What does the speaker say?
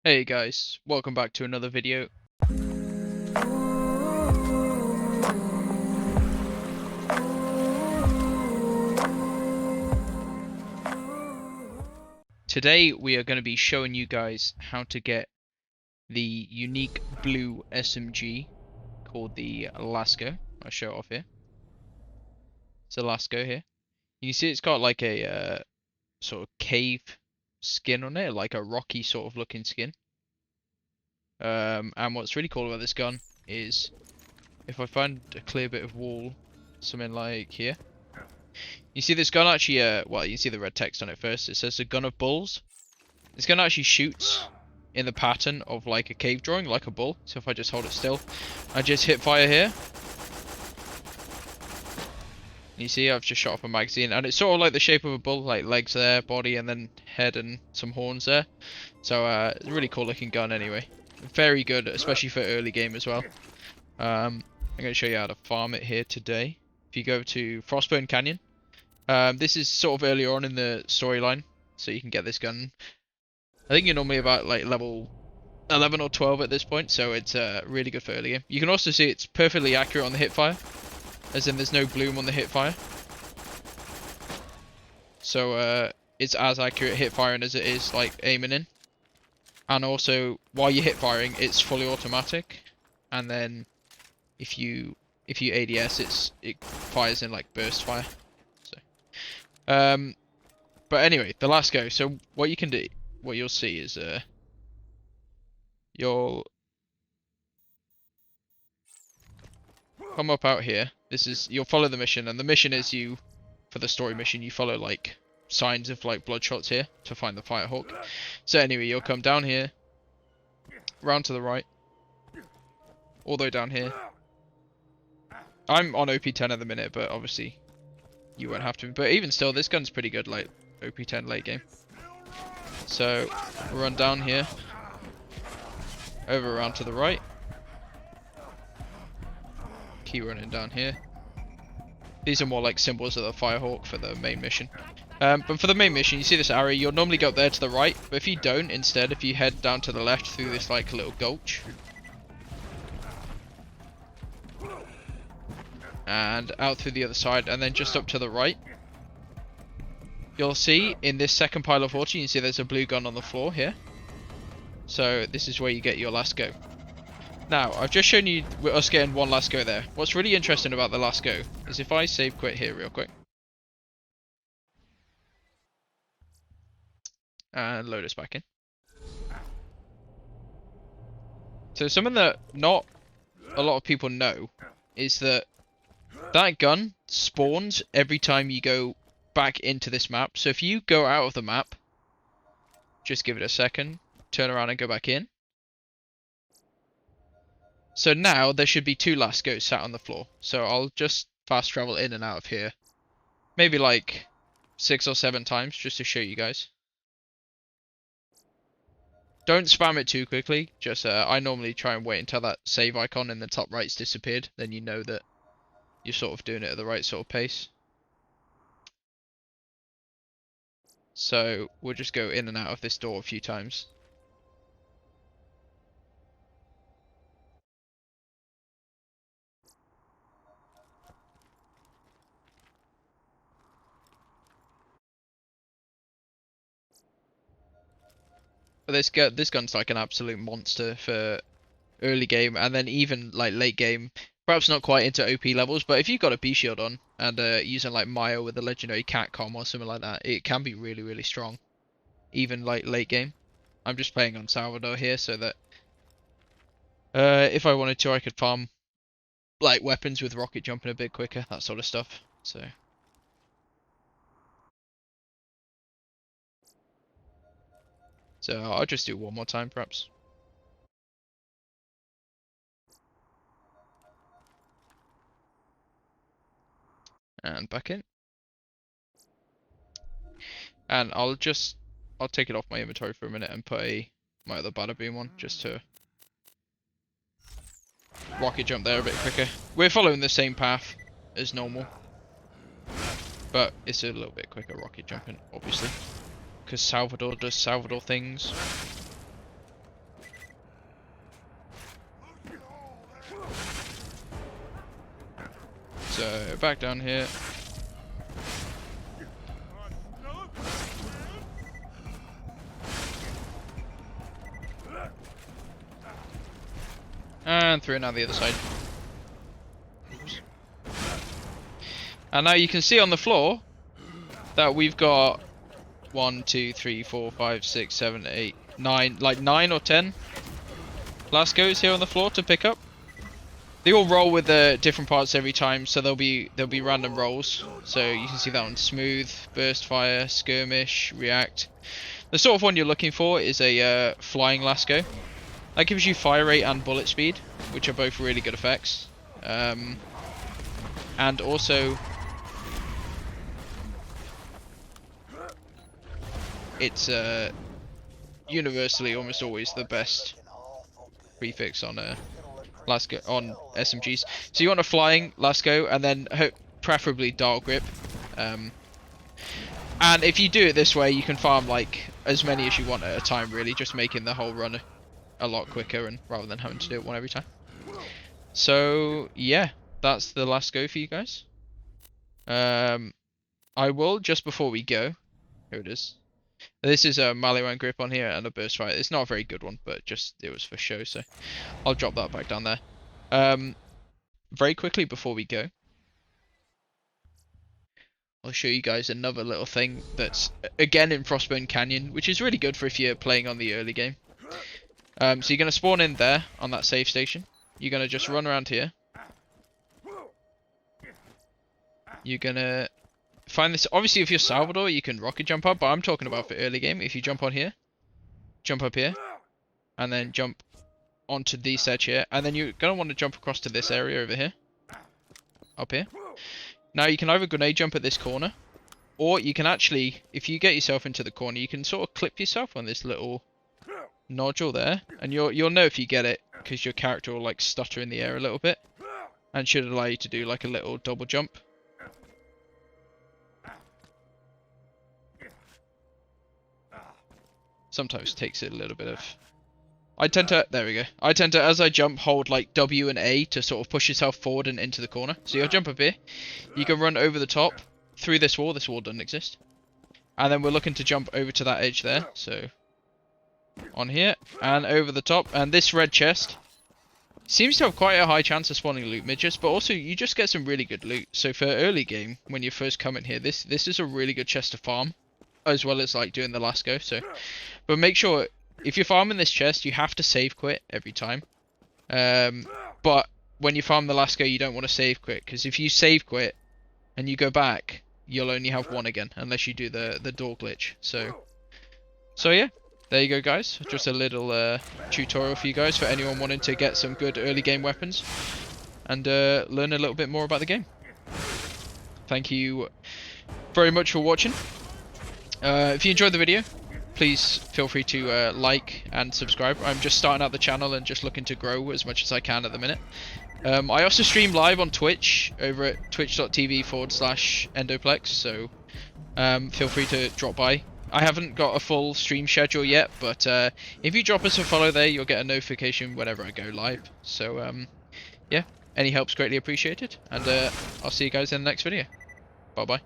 Hey guys, welcome back to another video. Today we are going to be showing you guys how to get the unique blue SMG called the Lasco. I'll show it off here. It's a Lasco here. You can see it's got like a sort of cave skin on it, like a rocky sort of looking skin. And what's really cool about this gun is if I find a clear bit of wall, something like here. You see this gun actually, well, you see the red text on it first. It says a gun of bulls. This gun actually shoots in the pattern of like a cave drawing, like a bull. So if I just hold it still, I just hit fire here. You see I've just shot off a magazine, and it's sort of like the shape of a bull, like legs there, body, and then head and some horns there. So it's a really cool looking gun anyway. Very good, especially for early game as well. I'm going to show you how to farm it here today. If you go to Frostburn Canyon, this is sort of earlier on in the storyline, so you can get this gun. I think you're normally about like level 11 or 12 at this point, so it's really good for early game. You can also see it's perfectly accurate on the hip fire, as in there's no bloom on the hip fire. So it's as accurate hip firing as it is like aiming in. And also, while you're hip firing, it's fully automatic, and then if you ADS, it fires in like burst fire. So, but anyway, the Lasco. So what you can do, what you'll see is you'll come up out here. You'll follow the mission, and the mission is for the story mission, you follow like signs of like bloodshots here to find the Firehawk. So anyway, you'll come down here, round to the right, all the way down here. I'm on OP10 at the minute, but obviously you won't have to. But even still, this gun's pretty good, like OP10 late game. So we'll run down here, over around to the right. Keep running down here. These are more like symbols of the Firehawk for the main mission. But for the main mission, you see this arrow, you'll normally go up there to the right, but if you don't, instead, if you head down to the left through this like little gulch, and out through the other side, and then just up to the right, you'll see in this second pile of water, you can see there's a blue gun on the floor here. So this is where you get your Lasco. Now, I've just shown you us getting one Lasco there. What's really interesting about the Lasco is if I save quit here real quick, and load us back in. So something that not a lot of people know is that that gun spawns every time you go back into this map. So if you go out of the map, just give it a second, turn around and go back in. So now there should be two Lascos sat on the floor. So I'll just fast travel in and out of here. Maybe like 6 or 7 times just to show you guys. Don't spam it too quickly. Just I normally try and wait until that save icon in the top right's disappeared. Then you know that you're sort of doing it at the right sort of pace. So we'll just go in and out of this door a few times. But this gun's like an absolute monster for early game, and then even like late game. Perhaps not quite into OP levels, but if you've got a B shield on and using like Maya with a legendary Catcom or something like that, it can be really, really strong. Even like late game. I'm just playing on Salvador here so that if I wanted to, I could farm like weapons with rocket jumping a bit quicker, that sort of stuff. So I'll just do it one more time, perhaps. And back in. And I'll take it off my inventory for a minute and put my other bada beam on, just to rocket jump there a bit quicker. We're following the same path as normal, but it's a little bit quicker rocket jumping, obviously, because Salvador does Salvador things. So back down here. And through now the other side. Oops. And now you can see on the floor that we've got 1, 2, 3, 4, 5, 6, 7, 8, 9, like 9 or 10 Lascaux here on the floor to pick up. They all roll with the different parts every time, so there'll be random rolls. So you can see that one: smooth, burst fire, skirmish, react. The sort of one you're looking for is a flying Lascaux. That gives you fire rate and bullet speed, which are both really good effects. And also, it's universally almost always the best prefix on Lasko on SMGs. So you want a flying Lascaux, and then preferably dark grip. And if you do it this way, you can farm like as many as you want at a time, really, just making the whole run a lot quicker, and rather than having to do it one every time. So yeah, that's the Lascaux for you guys. I will, just before we go, here it is. This is a Maliwan grip on here and a burst fire. It's not a very good one, but just it was for show, so I'll drop that back down there. Very quickly before we go, I'll show you guys another little thing that's again in Frostburn Canyon, which is really good for if you're playing on the early game. So you're going to spawn in there on that save station. You're going to just run around here. You're going to find this. Obviously, if you're Salvador, you can rocket jump up, but I'm talking about for early game. If you jump on here, jump up here, and then jump onto this edge here, and then you're going to want to jump across to this area over here. Up here. Now, you can either grenade jump at this corner, or you can actually, if you get yourself into the corner, you can sort of clip yourself on this little nodule there, and you'll know if you get it, because your character will like stutter in the air a little bit, and should allow you to do like a little double jump. Sometimes takes it a little bit of... there we go. I tend to, as I jump, hold like W and A to sort of push yourself forward and into the corner. So you'll jump up here. You can run over the top, through this wall. This wall doesn't exist. And then we're looking to jump over to that edge there. So, on here, and over the top. And this red chest seems to have quite a high chance of spawning loot midgets, but also you just get some really good loot. So for early game, when you first come in here, this is a really good chest to farm, as well as like doing the Lascaux. So, but make sure if you're farming this chest, you have to save quit every time. But when you farm the Lascaux, you don't want to save quit, because if you save quit and you go back, you'll only have one again unless you do the door glitch. So yeah, there you go, guys. Just a little tutorial for you guys, for anyone wanting to get some good early game weapons and learn a little bit more about the game. Thank you very much for watching. If you enjoyed the video, please feel free to like and subscribe. I'm just starting out the channel and just looking to grow as much as I can at the minute. I also stream live on Twitch over at twitch.tv/Ndoplex, so feel free to drop by. I haven't got a full stream schedule yet, but if you drop us a follow there, you'll get a notification whenever I go live. So yeah, any help's greatly appreciated, and I'll see you guys in the next video. Bye bye.